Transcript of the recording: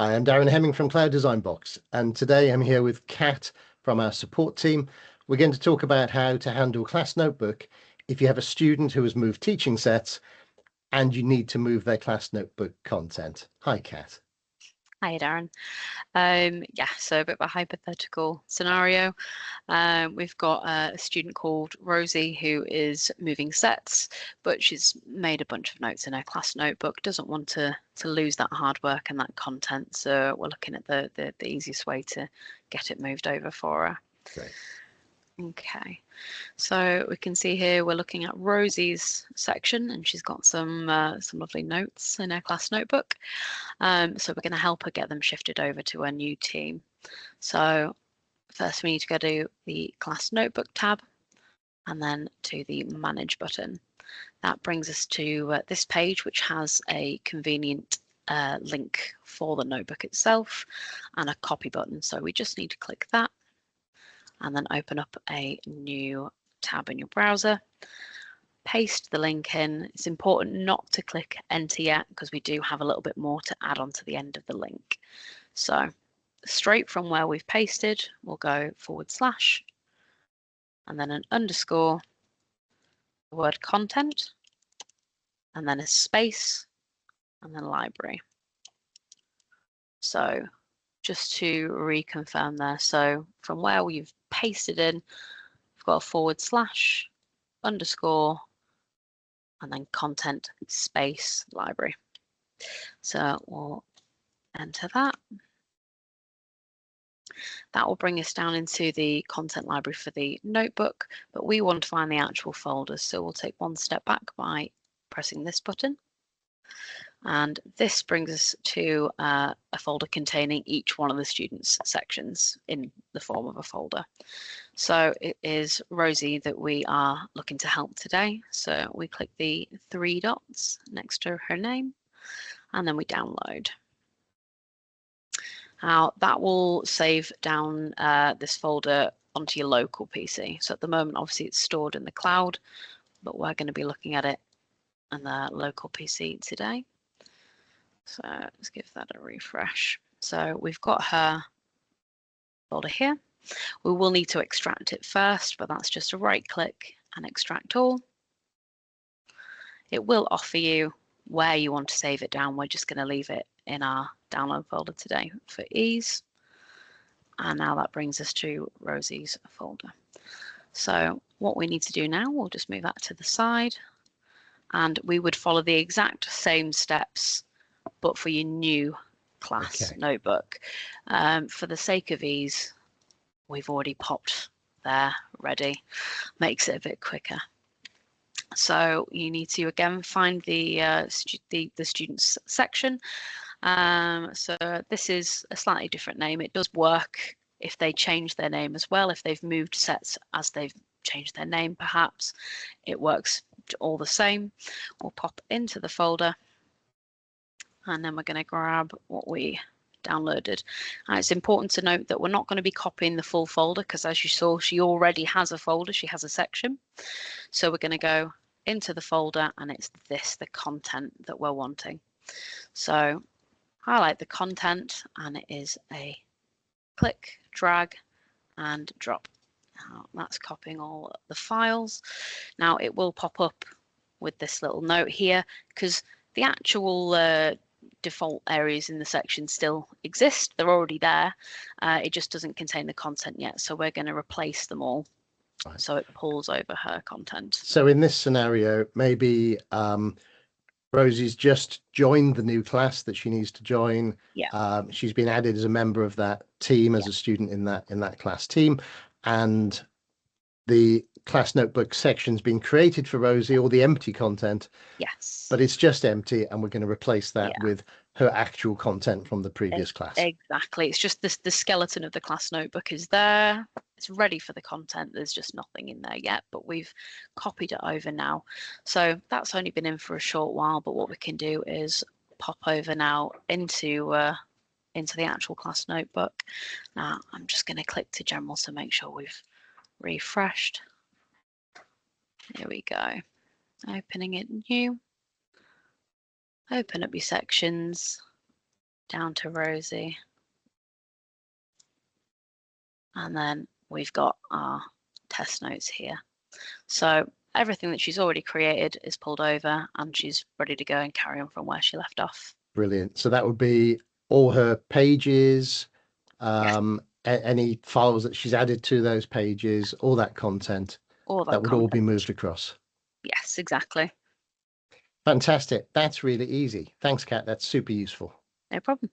I am Darren Hemming from Cloud Design Box, and today I'm here with Kat from our support team. We're going to talk about how to handle Class Notebook if you have a student who has moved teaching sets and you need to move their Class Notebook content. Hi, Kat. Hi, Darren. Yeah, so a bit of a hypothetical scenario. We've got a student called Rosie who is moving sets, but she's made a bunch of notes in her class notebook, doesn't want to lose that hard work and that content. So we're looking at the easiest way to get it moved over for her. Great. Okay, so we can see here we're looking at Rosie's section, and she's got some lovely notes in her class notebook. So we're going to help her get them shifted over to her new team. So first we need to go to the class notebook tab and then to the manage button. That brings us to this page, which has a convenient link for the notebook itself and a copy button. So we just need to click that and then open up a new tab in your browser. Paste the link in. It's important not to click enter yet because we do have a little bit more to add on to the end of the link. So straight from where we've pasted, we'll go / and then an underscore, the word content, and then a space, and then library. So just to reconfirm there, so from where we've pasted in, we've got a / underscore, and then content space library. So we'll enter that. That will bring us down into the content library for the notebook, but we want to find the actual folders. So we'll take one step back by pressing this button. And this brings us to a folder containing each one of the students' sections in the form of a folder. So it is Rosie that we are looking to help today. So we click the 3 dots next to her name, and then we download. Now that will save down this folder onto your local PC. So at the moment, obviously it's stored in the cloud, but we're going to be looking at it on the local PC today. So let's give that a refresh. So we've got her folder here. We will need to extract it first, but that's just a right click and extract all. It will offer you where you want to save it down. We're just going to leave it in our download folder today for ease. And now that brings us to Rosie's folder. So what we need to do now, we'll just move that to the side, and we would follow the exact same steps but for your new class notebook. For the sake of ease, we've already popped there ready. Makes it a bit quicker. So you need to again find the students section. So this is a slightly different name. It does work if they change their name as well. If they've moved sets as they've changed their name, perhaps it works all the same. We'll pop into the folder, and then we're going to grab what we downloaded. And it's important to note that we're not going to be copying the full folder because, as you saw, she already has a folder. She has a section. So we're going to go into the folder, and it's the content that we're wanting. So highlight the content, and it is a click, drag, and drop. Now that's copying all the files. Now it will pop up with this little note here because the actual default areas in the section still exist. They're already there. It just doesn't contain the content yet. So we're going to replace them all. Right. So it pulls over her content. So in this scenario, maybe Rosie's just joined the new class that she needs to join. Yeah. She's been added as a member of that team as a student in that class team, and the class notebook section's been created for Rosie, all the empty content. Yes. But it's just empty, and we're going to replace that with her actual content from the previous class. Exactly. It's just the skeleton of the class notebook is there. It's ready for the content. There's just nothing in there yet, but we've copied it over now. So that's only been in for a short while, but what we can do is pop over now into the actual class notebook. Now I'm just going to click to general to make sure we've refreshed. Here we go. Opening it new. Open up your sections. down to Rosie. And then we've got our test notes here. So everything that she's already created is pulled over and she's ready to go and carry on from where she left off. Brilliant. So that would be all her pages, Yes. any files that she's added to those pages, all that content, All that would all be moved across. Yes, exactly. Fantastic. That's really easy. Thanks, Kat. That's super useful. No problem.